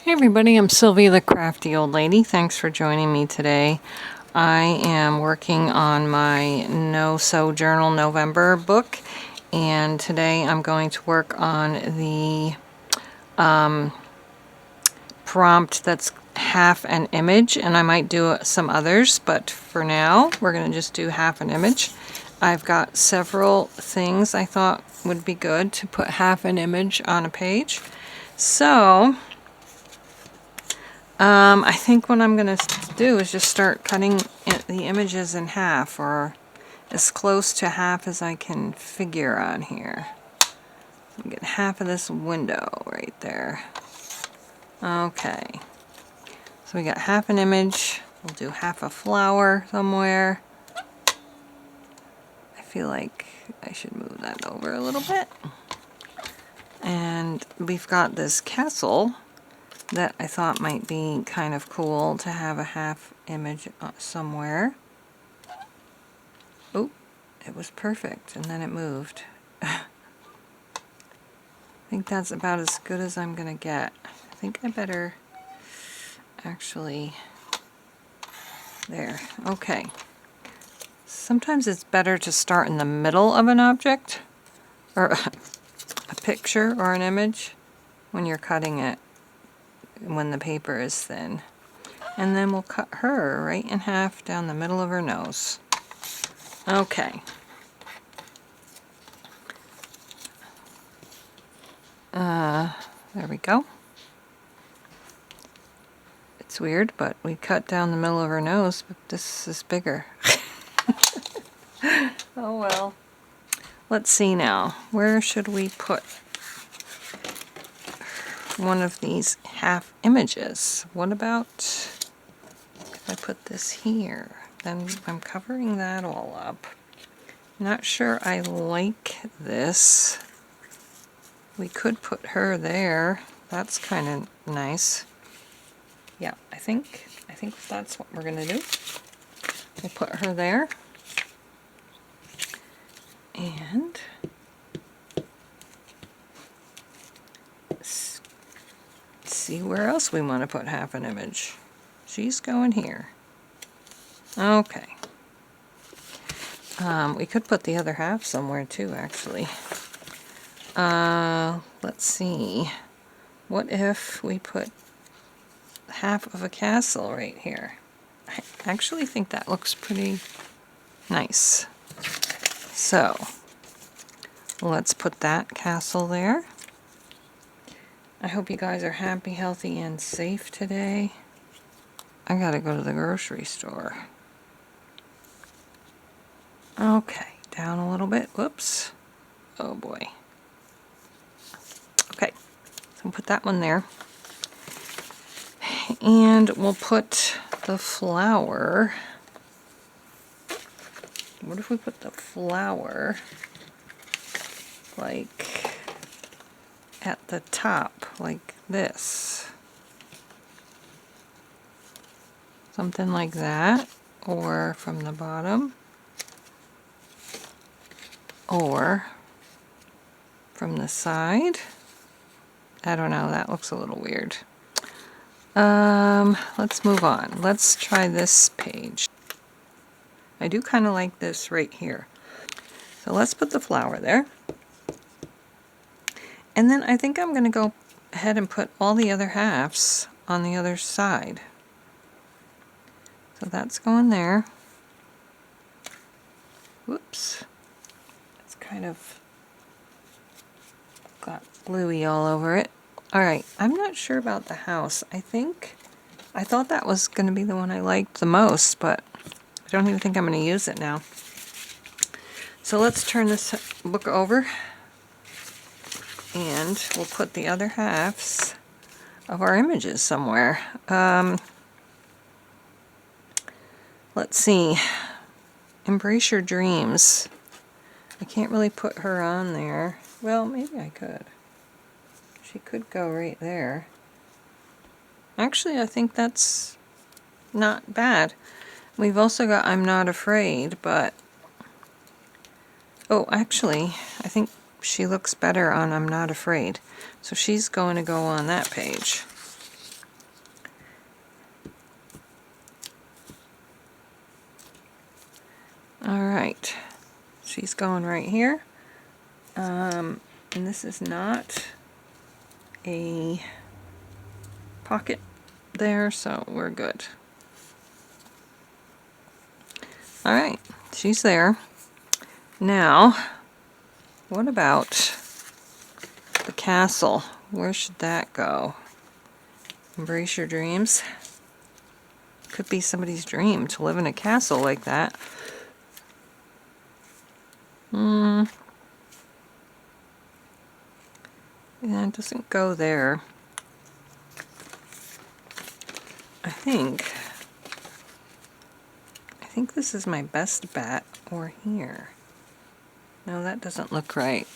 Hey everybody, I'm Sylvia the Crafty Old Lady. Thanks for joining me today. I am working on my No Sew Journal November book, and today I'm going to work on the prompt that's half an image, and I might do some others, but for now we're going to just do half an image. I've got several things I thought would be good to put half an image on a page. So I think what I'm going to do is just start cutting the images in half, or as close to half as I can figure on here. Get half of this window right there. Okay, so we got half an image. We'll do half a flower somewhere. I feel like I should move that over a little bit. And we've got this castle that I thought might be kind of cool to have a half image somewhere. Oh, it was perfect, and then it moved. I think that's about as good as I'm gonna get. I think I better actually, there, okay. Sometimes it's better to start in the middle of an object, or a picture or an image, when you're cutting it, when the paper is thin. And then we'll cut her right in half down the middle of her nose. Okay. There we go. It's weird, but we cut down the middle of her nose, but this is bigger. Oh well. Let's see now. Where should we put one of these half images? What about if I put this here? Then I'm covering that all up. Not sure I like this. We could put her there. That's kind of nice. Yeah, I think that's what we're gonna do. We'll put her there. And see where else we want to put half an image. She's going here. Okay. We could put the other half somewhere too, actually. Let's see. What if we put half of a castle right here? I actually think that looks pretty nice. So, let's put that castle there. I hope you guys are happy, healthy, and safe today. I gotta go to the grocery store. Okay, down a little bit. Whoops. Oh boy. Okay, so we'll put that one there. And we'll put the flower. What if we put the flower like at the top, like this? Something like that, or from the bottom, or from the side. I don't know, that looks a little weird. Let's move on. Let's try this page. I do kind of like this right here. So let's put the flower there. And then I think I'm going to go ahead and put all the other halves on the other side. So that's going there. Whoops. It's kind of got gluey all over it. Alright, I'm not sure about the house. I thought that was going to be the one I liked the most, but I don't even think I'm going to use it now. So let's turn this book over, and we'll put the other halves of our images somewhere. Let's see. Embrace Your Dreams. I can't really put her on there. Well, maybe I could. She could go right there. Actually, I think that's not bad. We've also got I'm Not Afraid, but... Oh, actually, I think she looks better on I'm Not Afraid. So she's going to go on that page. she's going right here. And this is not a pocket there, so we're good. Alright, she's there. Now, what about the castle? Where should that go? Embrace your dreams. Could be somebody's dream to live in a castle like that. Yeah, it doesn't go there. I think this is my best bet, or here. No, that doesn't look right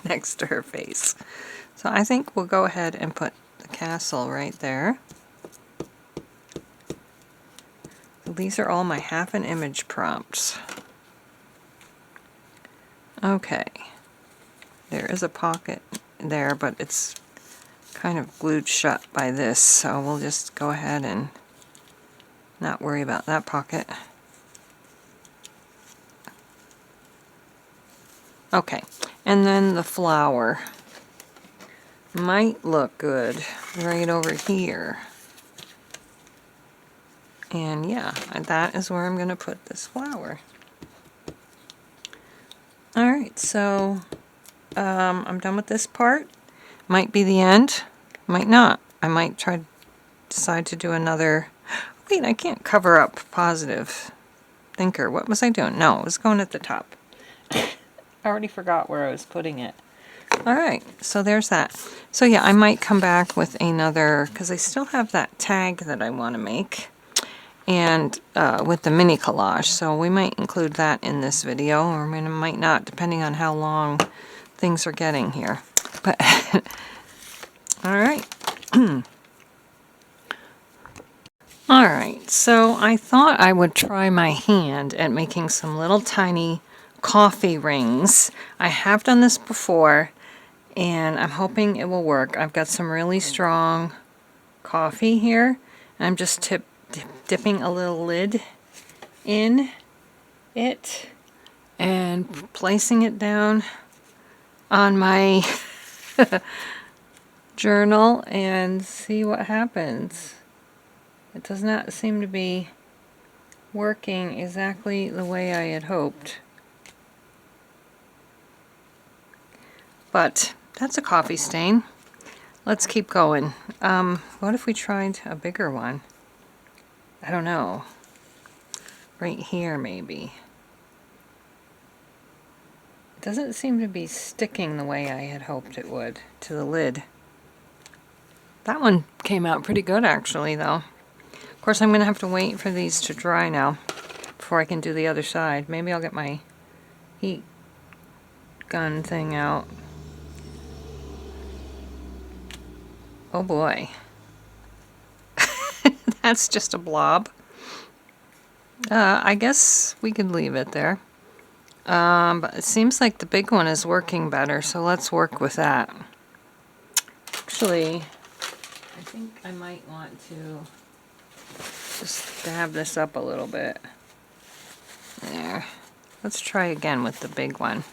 next to her face. So I think we'll go ahead and put the castle right there. So these are all my half an image prompts. Okay. There is a pocket there, but it's kind of glued shut by this, so we'll just go ahead and not worry about that pocket. Okay, and then the flower might look good right over here. And yeah, that is where I'm going to put this flower. Alright, so I'm done with this part. Might be the end, might not. I might decide to do another. Wait, I can't cover up positive thinker. What was I doing? No, it was going at the top. I already forgot where I was putting it. Alright, so there's that. So yeah, I might come back with another, because I still have that tag that I want to make, and with the mini collage. So we might include that in this video, or we might not, depending on how long things are getting here. But alright. Alright, so I thought I would try my hand at making some little tiny coffee rings. I have done this before, and I'm hoping it will work. I've got some really strong coffee here. I'm just dipping a little lid in it and placing it down on my journal and see what happens. It does not seem to be working exactly the way I had hoped. But that's a coffee stain. Let's keep going. What if we tried a bigger one? I don't know. Right here, maybe. It doesn't seem to be sticking the way I had hoped it would to the lid. That one came out pretty good, actually, though. Of course, I'm going to have to wait for these to dry now before I can do the other side. Maybe I'll get my heat gun thing out. Oh boy. That's just a blob. I guess we could leave it there. But it seems like the big one is working better, so let's work with that. Actually, I think I might want to just dab this up a little bit. There. Let's try again with the big one.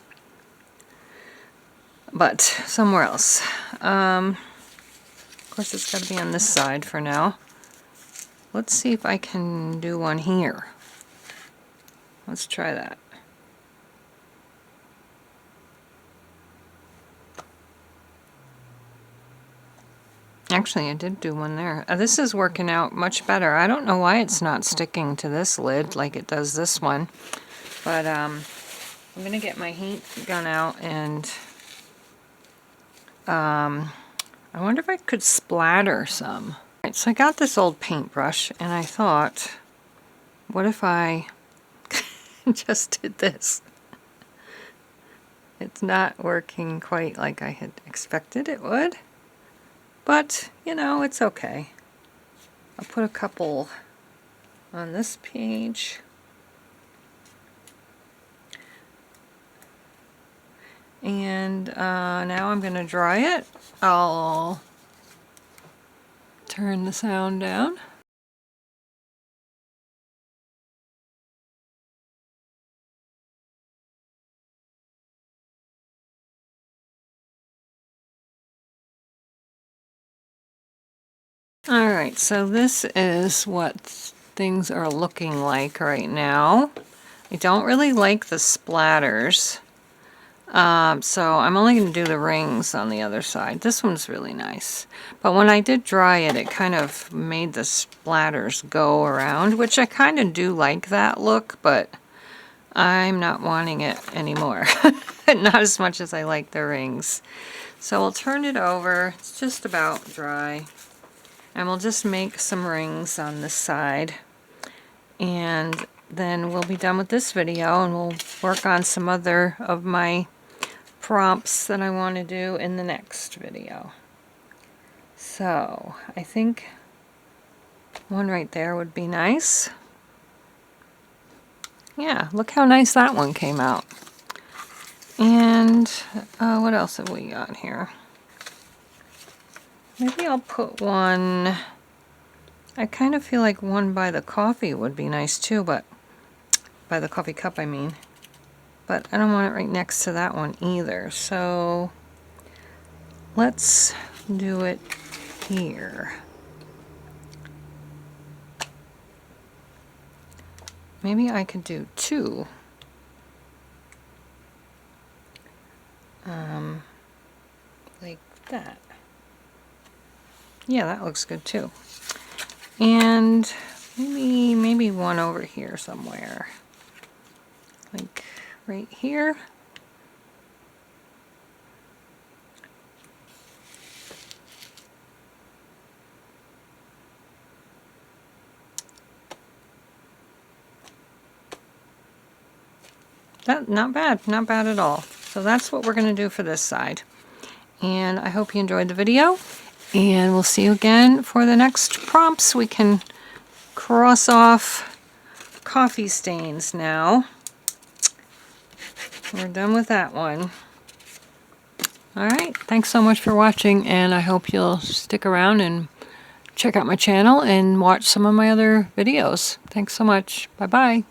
But somewhere else. Of course, it's got to be on this side for now. Let's see if I can do one here. Let's try that. Actually, I did do one there. This is working out much better. I don't know why it's not sticking to this lid like it does this one. But I'm going to get my heat gun out, and I wonder if I could splatter some. Right, so I got this old paintbrush, and I thought, what if I just did this? It's not working quite like I had expected it would. But, you know, it's okay. I'll put a couple on this page. And now I'm going to dry it. I'll turn the sound down. Alright, so this is what things are looking like right now. I don't really like the splatters. So I'm only going to do the rings on the other side. This one's really nice. But when I did dry it, it kind of made the splatters go around, which I kind of do like that look, but I'm not wanting it anymore. Not as much as I like the rings. So we'll turn it over. It's just about dry. And we'll just make some rings on this side. And then we'll be done with this video and we'll work on some other of my prompts that I want to do in the next video. So I think one right there would be nice. Yeah, look how nice that one came out. And what else have we got here? Maybe I'll put one, I kind of feel like one by the coffee would be nice too, but by the coffee cup I mean. But I don't want it right next to that one either, so let's do it here. Maybe I could do two. Like that. Yeah, that looks good too. And maybe one over here somewhere. Like right here. That, not bad, not bad at all. So that's what we're going to do for this side. And I hope you enjoyed the video. And we'll see you again for the next prompts. We can cross off coffee stains now. We're done with that one. Alright, thanks so much for watching, and I hope you'll stick around and check out my channel and watch some of my other videos. Thanks so much. Bye-bye.